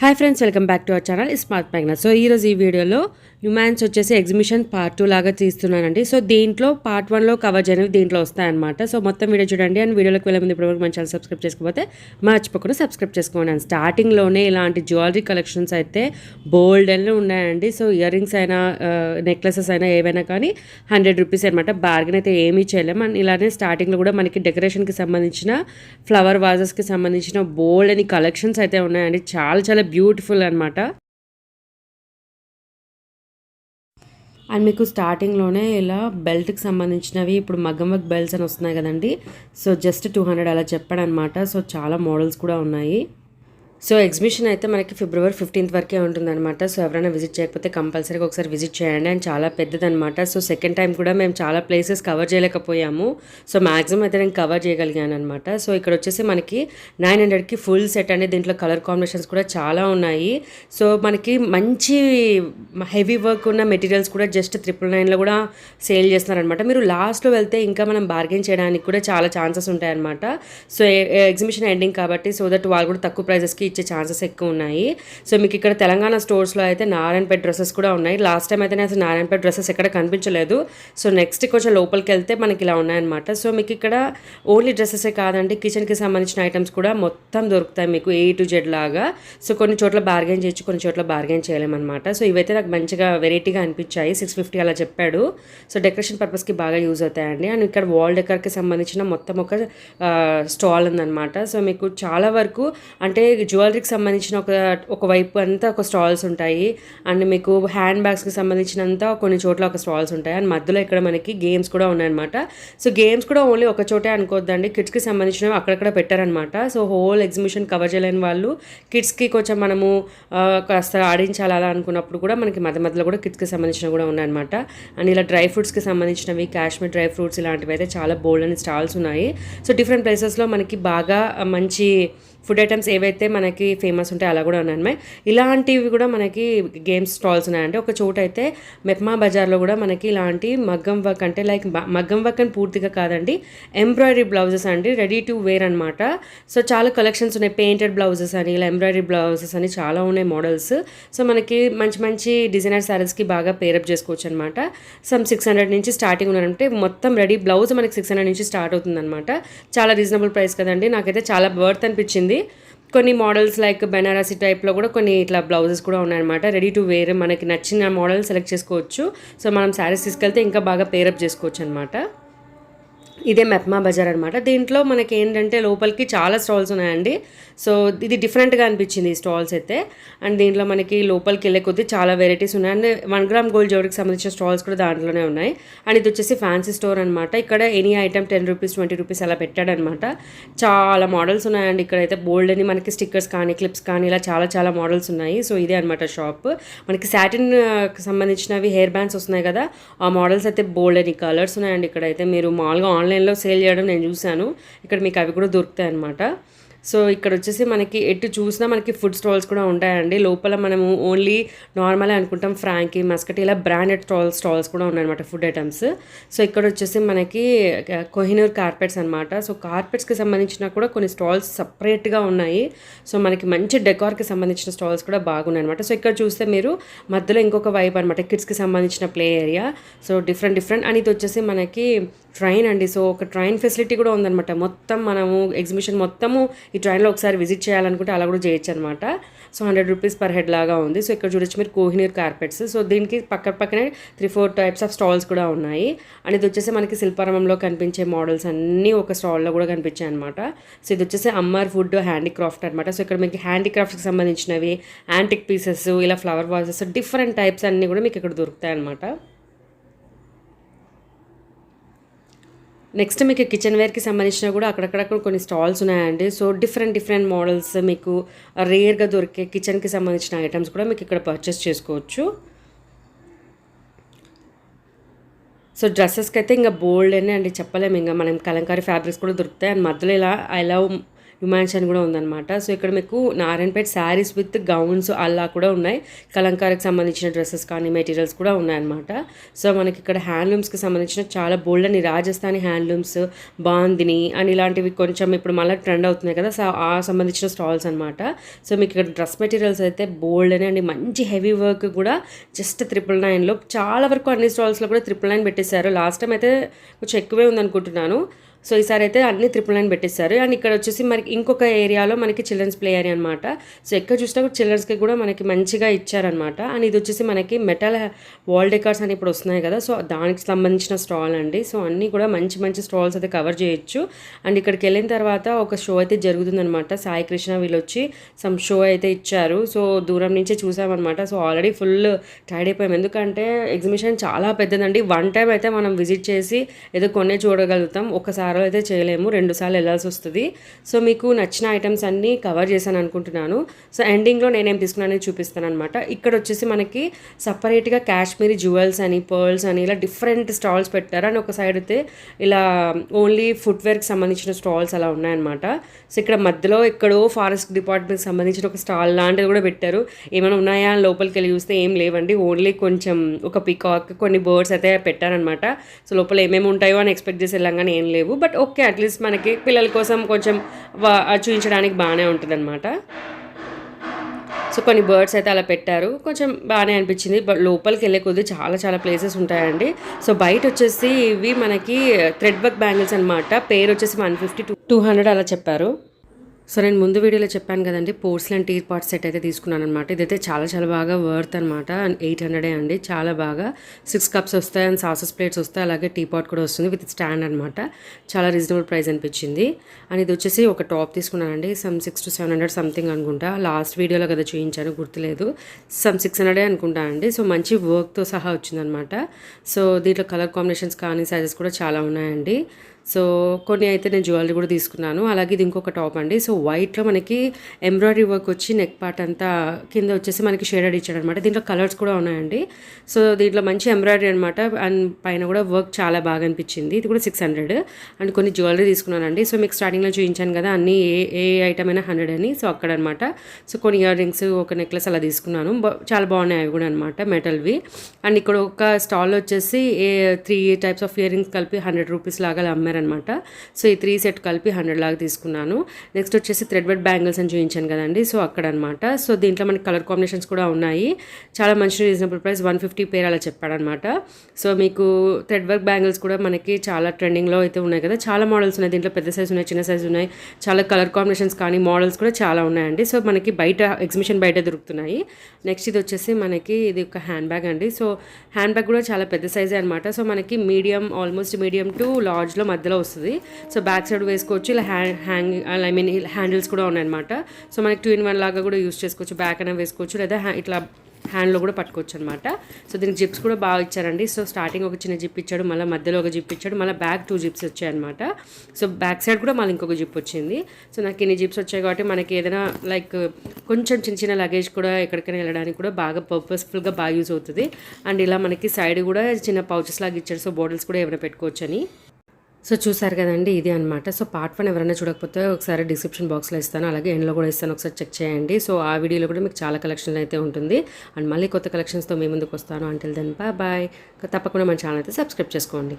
Hi friends, welcome back to our channel smart Magna. So ఈరోజు ఈ వీడియోలో హ్యూమాన్స్ వచ్చేసి ఎగ్జిబిషన్ పార్ట్ 2 లాగా తీస్తున్నానండి. సో దీంట్లో పార్ట్ 1లో కవర్ చేయనివి దీంట్లో వస్తాయన్నమాట. సో మొత్తం వీడియో చూడండి. అండ్ వీడియోలోకి వెళ్ళే ముందు ఇప్పటివరకు మన ఛానల్ సబ్స్క్రైబ్ చేసుకోకపోతే మర్చిపోకుండా సబ్స్క్రైబ్ చేసుకోండి. అండ్ స్టార్టింగ్లోనే ఇలాంటి జ్యువెలరీ కలెక్షన్స్ అయితే బోల్డ్ అని ఉన్నాయండి. సో ఇయర్ రింగ్స్ అయినా నెక్లెసెస్ అయినా ఏవైనా కానీ 100 రూపీస్ అనమాట. బార్గెన్ అయితే ఏమీ చేయలేము. అండ్ ఇలానే స్టార్టింగ్లో కూడా మనకి డెకరేషన్కి సంబంధించిన ఫ్లవర్ వాజెస్కి సంబంధించిన బోల్డ్ అని కలెక్షన్స్ అయితే ఉన్నాయండి. చాలా చాలా బ్యూటిఫుల్ అనమాట. అండ్ మీకు స్టార్టింగ్లోనే ఇలా బెల్ట్కి సంబంధించినవి ఇప్పుడు మగ్గం వర్క్ బెల్ట్స్ అని వస్తున్నాయి కదండి. సో జస్ట్ 200 అలా చెప్పాడనమాట. సో చాలా మోడల్స్ కూడా ఉన్నాయి. సో ఎగ్జిబిషన్ అయితే మనకి ఫిబ్రవరి 15th వరకే ఉంటుందన్నమాట. సో ఎవరైనా విజిట్ చేయకపోతే కంపల్సరీగా ఒకసారి విజిట్ చేయండి. అండ్ చాలా పెద్దదనమాట. సో సెకండ్ టైం కూడా మేము చాలా ప్లేసెస్ కవర్ చేయలేకపోయాము. సో మ్యాక్సిమం అయితే నేను కవర్ చేయగలిగాను అనమాట. సో ఇక్కడ వచ్చేసి మనకి 900కి ఫుల్ సెట్ అనేది దీంట్లో కలర్ కాంబినేషన్స్ కూడా చాలా ఉన్నాయి. సో మనకి మంచి హెవీ వర్క్ ఉన్న మెటీరియల్స్ కూడా జస్ట్ 999లో కూడా సేల్ చేస్తున్నారనమాట. మీరు లాస్ట్లో వెళ్తే ఇంకా మనం బార్గెన్ చేయడానికి కూడా చాలా ఛాన్సెస్ ఉంటాయన్నమాట. సో ఎగ్జిబిషన్ ఎండింగ్ కాబట్టి సో దట్ వాళ్ళు కూడా తక్కువ ప్రైజెస్కి ఇచ్చే ఛాన్సెస్ ఎక్కువ ఉన్నాయి. సో మీకు ఇక్కడ తెలంగాణ స్టోర్స్లో అయితే నారాయణపేట డ్రెస్సెస్ కూడా ఉన్నాయి. లాస్ట్ టైం అయితే అసలు నారాయణపేట డ్రెస్సెస్ ఎక్కడ కనిపించలేదు. సో నెక్స్ట్ కొంచెం లోపలికి వెళ్తే మనకి ఇలా ఉన్నాయన్నమాట. సో మీకు ఇక్కడ ఓన్లీ డ్రెస్సెసే కాదండి, కిచెన్కి సంబంధించిన ఐటమ్స్ కూడా మొత్తం దొరుకుతాయి మీకు A to Z లాగా. సో కొన్ని చోట్ల బార్గెన్ చేయొచ్చు, కొన్ని చోట్ల బార్గెన్ చేయలేమన్నమాట. సో ఇవైతే నాకు మంచిగా వెరైటీగా అనిపించాయి. 650 అలా చెప్పాడు. సో డెకరేషన్ పర్పస్కి బాగా యూజ్ అవుతాయండి. అండ్ ఇక్కడ వాల్ డెకర్కి సంబంధించిన మొత్తం ఒక స్టాల్ ఉందన్నమాట. సో మీకు చాలా వరకు అంటే జ్యువెలరీకి సంబంధించిన ఒక వైపు అంతా ఒక స్టాల్స్ ఉంటాయి. అండ్ మీకు హ్యాండ్ బ్యాగ్స్కి సంబంధించినంత కొన్ని చోట్ల ఒక స్టాల్స్ ఉంటాయి. అండ్ మధ్యలో ఇక్కడ మనకి గేమ్స్ కూడా ఉన్నాయన్నమాట. సో గేమ్స్ కూడా ఓన్లీ ఒక చోటే అనుకోవద్దండి, కిడ్స్కి సంబంధించినవి అక్కడక్కడ పెట్టారనమాట. సో హోల్ ఎగ్జిబిషన్ కవర్ చేయలేని వాళ్ళు కిడ్స్కి కొంచెం మనము కాస్త ఆడించాలి అలా అనుకున్నప్పుడు కూడా మనకి మధ్యలో కూడా కిడ్స్కి సంబంధించినవి కూడా ఉన్నాయన్నమాట. అండ్ ఇలా డ్రై ఫ్రూట్స్కి సంబంధించినవి, కాశ్మీర్ డ్రై ఫ్రూట్స్ ఇలాంటివి అయితే చాలా బోల్డ్ అని స్టాల్స్ ఉన్నాయి. సో డిఫరెంట్ ప్లేసెస్లో మనకి బాగా మంచి ఫుడ్ ఐటమ్స్ ఏవైతే మనకి ఫేమస్ ఉంటాయి అలా కూడా ఉన్నాయి. ఇలాంటివి కూడా మనకి గేమ్స్ స్టాల్స్ ఉన్నాయండి. ఒక చోట అయితే మెప్మా బజార్లో కూడా మనకి ఇలాంటి మగ్గం వర్క్ అంటే లైక్ మగ్గం వర్క్ అని పూర్తిగా కాదండి, ఎంబ్రాయిడరీ బ్లౌజెస్ అండి, రెడీ టు వేర్ అనమాట. సో చాలా కలెక్షన్స్ ఉన్నాయి. పెయింటెడ్ బ్లౌజెస్ అని, ఇలా ఎంబ్రాయిడరీ బ్లౌజెస్ అని చాలా ఉన్నాయి మోడల్స్. సో మనకి మంచి మంచి డిజైనర్ శారీస్కి బాగా పేరప్ చేసుకోవచ్చు అనమాట. సమ్ 600 నుంచి స్టార్టింగ్ ఉన్నారంటే మొత్తం రెడీ బ్లౌజ్ మనకి 600 నుంచి స్టార్ట్ అవుతుంది అనమాట. చాలా రీజనబుల్ ప్రైస్ కదండి. నాకైతే చాలా వర్త్ అనిపించింది. కొన్ని మోడల్స్ లైక్ బెనారసీ టైప్లో కూడా కొన్ని ఇట్లా బ్లౌజెస్ కూడా ఉన్నాయన్నమాట. రెడీ టు వేర్ మనకి నచ్చిన మోడల్ సెలెక్ట్ చేసుకోవచ్చు. సో మనం శారీస్ తీసుకెళ్తే ఇంకా బాగా పేరప్ చేసుకోవచ్చు అనమాట. ఇదే మెప్మా బజార్ అనమాట. దీంట్లో మనకి ఏంటంటే లోపలికి చాలా స్టాల్స్ ఉన్నాయండి. సో ఇది డిఫరెంట్గా అనిపించింది ఈ స్టాల్స్ అయితే. అండ్ దీంట్లో మనకి లోపలికి వెళ్ళే కొద్దీ చాలా వెరైటీస్ ఉన్నాయి. అండ్ 1 గ్రామ్ గోల్డ్ జ్యువెలరీకి సంబంధించిన స్టాల్స్ కూడా దాంట్లోనే ఉన్నాయి. అండ్ ఇది వచ్చేసి ఫ్యాన్సీ స్టోర్ అనమాట. ఇక్కడ ఎనీ ఐటమ్ 10 రూపీస్ 20 రూపీస్ అలా పెట్టాడనమాట. చాలా మోడల్స్ ఉన్నాయండి. ఇక్కడైతే బోల్డ్ అని మనకి స్టిక్కర్స్ కానీ క్లిప్స్ కానీ ఇలా చాలా చాలా మోడల్స్ ఉన్నాయి. సో ఇదే అనమాట షాప్. మనకి సాటిన్ సంబంధించినవి హెయిర్ బ్యాండ్స్ వస్తున్నాయి కదా, ఆ మోడల్స్ అయితే బోల్డ్ అని కలర్స్ ఉన్నాయండి. ఇక్కడైతే మీరు మామూలుగా ఆన్లైన్లో సేల్ చేయడం నేను చూశాను. ఇక్కడ మీకు అవి కూడా దొరుకుతాయి అన్నమాట. సో ఇక్కడ వచ్చేసి మనకి ఎటు చూసినా మనకి ఫుడ్ స్టాల్స్ కూడా ఉంటాయండి. లోపల మనము ఓన్లీ నార్మల్ అనుకుంటాం ఫ్రాంకీ, మస్కట్ ఇలా బ్రాండెడ్ స్టాల్స్ కూడా ఉన్నాయన్నమాట ఫుడ్ ఐటమ్స్. సో ఇక్కడ వచ్చేసి మనకి కోహినూర్ కార్పెట్స్ అనమాట. సో కార్పెట్స్కి సంబంధించిన కూడా కొన్ని స్టాల్స్ సపరేట్గా ఉన్నాయి. సో మనకి మంచి డెకార్కి సంబంధించిన స్టాల్స్ కూడా బాగున్నాయి అనమాట. సో ఇక్కడ చూస్తే మీరు మధ్యలో ఇంకొక వైపు అనమాట, కిడ్స్కి సంబంధించిన play area. So different and ఇది వచ్చేసి మనకి ట్రైన్ అండి. సో ఒక ట్రైన్ ఫెసిలిటీ కూడా ఉందన్నమాట. మొత్తం మనము ఎగ్జిబిషన్ మొత్తము ఈ ట్రైన్లో ఒకసారి విజిట్ చేయాలనుకుంటే అలా కూడా చేయొచ్చు అనమాట. సో 100 రూపీస్ పర్ హెడ్ లాగా ఉంది. సో ఇక్కడ చూడొచ్చు మీరు కోహినూర్ కార్పెట్స్. సో దీనికి పక్కనే 3-4 టైప్స్ ఆఫ్ స్టాల్స్ కూడా ఉన్నాయి. అండ్ ఇది వచ్చేసి మనకి శిల్పారామంలో కనిపించే మోడల్స్ అన్నీ ఒక స్టాల్లో కూడా కనిపించాయి అనమాట. సో ఇది వచ్చేసి అమ్మర్ ఫుడ్ హ్యాండీక్రాఫ్ట్ అనమాట. సో ఇక్కడ మీకు హ్యాండీక్రాఫ్ట్కి సంబంధించినవి, యాంటిక్ పీసెస్, ఇలా ఫ్లవర్ వాజెస్, డిఫరెంట్ టైప్స్ అన్నీ కూడా మీకు ఇక్కడ దొరుకుతాయి అనమాట. నెక్స్ట్ మీకు కిచెన్ వేర్కి సంబంధించిన కూడా అక్కడక్కడ కొన్ని స్టాల్స్ ఉన్నాయండి. సో డిఫరెంట్ మోడల్స్ మీకు రేర్గా దొరికే కిచెన్కి సంబంధించిన ఐటమ్స్ కూడా మీకు ఇక్కడ పర్చేస్ చేసుకోవచ్చు. సో డ్రెస్సెస్కి అయితే ఇంకా బోల్డ్ అని అండి చెప్పలేము. ఇంకా మనం కలంకారీ ఫ్యాబ్రిక్స్ కూడా దొరుకుతాయి. అండ్ మధ్యలో ఇలా హ్యుమాన్షన్ కూడా ఉందన్నమాట. సో ఇక్కడ మీకు నారాయణపేట శారీస్ విత్ గౌన్స్ అలా కూడా ఉన్నాయి. కలంకారీకి సంబంధించిన డ్రెస్సెస్ కానీ మెటీరియల్స్ కూడా ఉన్నాయన్నమాట. సో మనకి ఇక్కడ హ్యాండ్లూమ్స్కి సంబంధించిన చాలా బోల్డ్ అని రాజస్థానీ హ్యాండ్లూమ్స్, బాందిని అని ఇలాంటివి కొంచెం ఇప్పుడు మళ్ళీ ట్రెండ్ అవుతున్నాయి కదా, సో ఆ సంబంధించిన స్టాల్స్ అనమాట. సో మీకు ఇక్కడ డ్రెస్ మెటీరియల్స్ అయితే బోల్డ్ అని అండి, మంచి హెవీ వర్క్ కూడా జస్ట్ 999లో చాలా వరకు అన్ని స్టాల్స్లో కూడా 999 పెట్టేశారు. లాస్ట్ టైం అయితే కొంచెం ఎక్కువే ఉందనుకుంటున్నాను. సో ఈసారి అయితే అన్ని 999 పెట్టేశారు. అండ్ ఇక్కడ వచ్చేసి మనకి ఇంకొక ఏరియాలో మనకి చిల్డ్రన్స్ ప్లే ఏరియా అనమాట. సో ఎక్కడ చూసినా కూడా చిల్డ్రన్స్కి కూడా మనకి మంచిగా ఇచ్చారనమాట. అండ్ ఇది వచ్చేసి మనకి మెటల్ వాల్ డెకార్స్ అని ఇప్పుడు వస్తున్నాయి కదా, సో దానికి సంబంధించిన స్టాల్ అండి. సో అన్నీ కూడా మంచి మంచి స్టాల్స్ అయితే కవర్ చేయొచ్చు. అండ్ ఇక్కడికి వెళ్ళిన తర్వాత ఒక షో అయితే జరుగుతుందనమాట. సాయి కృష్ణ వీళ్ళు వచ్చి సమ్ షో అయితే ఇచ్చారు. సో దూరం నుంచే చూసామన్నమాట. సో ఆల్రెడీ ఫుల్ టైర్డ్ అయిపోయాం, ఎందుకంటే ఎగ్జిబిషన్ చాలా పెద్దదండి. వన్ టైం అయితే మనం విజిట్ చేసి ఏదో కొన్నే చూడగలుగుతాం, ఒకసారి అయితే చేయలేము, 2 సార్లు వెళ్ళాల్సి వస్తుంది. సో మీకు నచ్చిన ఐటమ్స్ అన్నీ కవర్ చేశాను అనుకుంటున్నాను. సో ఎండింగ్లో నేనేం తీసుకున్నానని చూపిస్తాను అనమాట. ఇక్కడ వచ్చేసి మనకి సపరేట్గా కాశ్మీరీ జ్యువెల్స్ అని, పర్ల్స్ అని ఇలా డిఫరెంట్ స్టాల్స్ పెట్టారు. అండ్ ఒక సైడ్ అయితే ఇలా ఓన్లీ ఫుట్వేర్కి సంబంధించిన స్టాల్స్ అలా ఉన్నాయన్నమాట. సో ఇక్కడ మధ్యలో ఎక్కడో ఫారెస్ట్ డిపార్ట్మెంట్కి సంబంధించిన ఒక స్టాల్ లాంటిది కూడా పెట్టారు. ఏమైనా ఉన్నాయా లోపలికి వెళ్ళి చూస్తే ఏం లేవండి, ఓన్లీ కొంచెం ఒక పికాక్, కొన్ని బర్డ్స్ అయితే పెట్టారనమాట. సో లోపల ఏమేమి ఉంటాయో అని ఎక్స్పెక్ట్ చేసి వెళ్ళాం కానీ ఏం లేవు. బట్ ఓకే, అట్లీస్ట్ మనకి పిల్లల కోసం కొంచెం చూపించడానికి బాగానే ఉంటుందన్నమాట. సో కొన్ని బర్డ్స్ అయితే అలా పెట్టారు, కొంచెం బాగానే అనిపించింది. బట్ లోపలికి వెళ్ళే కొద్దీ చాలా చాలా ప్లేసెస్ ఉంటాయండి. సో బయట వచ్చేసి ఇవి మనకి థ్రెడ్ వర్క్ బ్యాంగిల్స్ అనమాట. పేరు వచ్చేసి 150 to 200 అలా చెప్పారు. సో నేను ముందు వీడియోలో చెప్పాను కదండి, పోర్సిలన్ టీ పాట్ సెట్ అయితే తీసుకున్నాను అనమాట. ఇదైతే చాలా చాలా బాగా వర్త్ అనమాట. 800 అండి, చాలా బాగా 6 కప్స్ వస్తాయి అండ్ సాసెస్ ప్లేట్స్ వస్తాయి, అలాగే టీ పాట్ కూడా వస్తుంది విత్ స్టాండ్ అనమాట. చాలా రీజనబుల్ ప్రైస్ అనిపించింది. అండ్ ఇది వచ్చేసి ఒక టాప్ తీసుకున్నానండి, సమ్ 600 to 700 సంథింగ్ అనుకుంటా. లాస్ట్ వీడియోలో కదా చూపించాను, గుర్తులేదు, సమ్ 600 అనుకుంటా అండి. సో మంచి వర్క్తో సహా వచ్చిందనమాట. సో దీంట్లో కలర్ కాంబినేషన్స్ కానీ సైజెస్ కూడా చాలా ఉన్నాయండి. సో కొన్ని అయితే నేను జ్యువెలరీ కూడా తీసుకున్నాను. అలాగే ఇది ఇంకొక టాప్ అండి. సో వైట్లో మనకి ఎంబ్రాయిడరీ వర్క్ వచ్చి నెక్ పార్ట్ అంతా కింద వచ్చేసి మనకి షేడెడ్ ఇచ్చాడు అనమాట. దీంట్లో కలర్స్ కూడా ఉన్నాయండి. సో దీంట్లో మంచి ఎంబ్రాయిడరీ అనమాట. అండ్ పైన కూడా వర్క్ చాలా బాగా అనిపించింది. ఇది కూడా 600. అండ్ కొన్ని జ్యువెలరీ తీసుకున్నానండి. సో మీకు స్టార్టింగ్లో చూపించాను కదా అన్నీ ఏ ఐటమ్ అయినా 100 అని. సో అక్కడ అనమాట. సో కొన్ని ఇయర్ రింగ్స్, ఒక నెక్లెస్ అలా తీసుకున్నాను. చాలా బాగున్నాయి అవి కూడా అనమాట, మెటల్వి. అండ్ ఇక్కడ ఒక స్టాల్ వచ్చేసి 3 టైప్స్ ఆఫ్ ఇయర్ రింగ్స్ కలిపి 100 రూపీస్ లాగా అమ్మారు అనమాట. సో ఈ 3 సెట్ కలిపి 100 లాగా తీసుకున్నాను. నెక్స్ట్ వచ్చేసి థ్రెడ్ వర్క్ బ్యాంగిల్స్ అని చూపించాను కదండి, సో అక్కడ అనమాట. సో దీంట్లో మనకి కలర్ కాంబినేషన్స్ కూడా ఉన్నాయి. చాలా మంచి రీజనబుల్ ప్రైస్, 150 పేర్ అలా చెప్పాడనమాట. సో మీకు థ్రెడ్ వర్క్ బ్యాంగిల్స్ కూడా మనకి చాలా ట్రెండింగ్లో అయితే ఉన్నాయి కదా, చాలా మోడల్స్ ఉన్నాయి దీంట్లో. పెద్ద సైజు ఉన్నాయి, చిన్న సైజు ఉన్నాయి, చాలా కలర్ కాంబినేషన్స్ కానీ మోడల్స్ కూడా చాలా ఉన్నాయండి. సో మనకి బయట ఎగ్జిబిషన్ బయట దొరుకుతున్నాయి. నెక్స్ట్ ఇది వచ్చేసి మనకి ఇది ఒక హ్యాండ్ బ్యాగ్ అండి. సో హ్యాండ్ బ్యాగ్ కూడా చాలా పెద్ద సైజే అనమాట. సో మనకి మీడియం, ఆల్మోస్ట్ మీడియం టు లార్జ్లో మధ్యలో వస్తుంది. సో బ్యాక్ సైడ్ వేసుకోవచ్చు, ఇలా హ్యాండిల్స్ కూడా ఉన్నాయన్నమాట. సో మనకి 2-in-1 లాగా కూడా యూస్ చేసుకోవచ్చు. బ్యాక్ అయినా వేసుకోవచ్చు, లేదా ఇట్లా హ్యాండ్లో కూడా పట్టుకోవచ్చు అనమాట. సో దీనికి జిప్స్ కూడా బాగా ఇచ్చారండి. సో స్టార్టింగ్ ఒక చిన్న జిప్ ఇచ్చాడు, మళ్ళీ మధ్యలో ఒక జిప్ ఇచ్చాడు, మళ్ళీ బ్యాక్ 2 జిప్స్ వచ్చాయన్నమాట. సో బ్యాక్ సైడ్ కూడా మళ్ళీ ఇంకొక జిప్ వచ్చింది. సో నాకు ఇన్ని జిప్స్ వచ్చాయి కాబట్టి మనకి ఏదైనా లైక్ కొంచెం చిన్న చిన్న లగేజ్ కూడా ఎక్కడికైనా వెళ్ళడానికి కూడా బాగా పర్పస్ఫుల్గా బాగా యూజ్ అవుతుంది. అండ్ ఇలా మనకి సైడ్ కూడా చిన్న పౌచెస్ లాగా ఇచ్చాడు. సో బాటిల్స్ కూడా ఏమైనా పెట్టుకోవచ్చు అని. సో చూసారు కదండి, ఇది అనమాట. సో పార్ట్ 1 ఎవరైనా చూడకపోతే ఒకసారి డిస్క్రిప్షన్ బాక్స్లో ఇస్తాను, అలాగే ఎండ్లో కూడా ఇస్తాను, ఒకసారి చెక్ చేయండి. సో ఆ వీడియోలో కూడా మీకు చాలా కలెక్షన్ అయితే ఉంటుంది. అండ్ మళ్ళీ కొత్త కలెక్షన్స్తో మీ ముందుకు వస్తాను. Until then bye. తప్పకుండా మన ఛానల్ అయితే సబ్స్క్రైబ్ చేసుకోండి.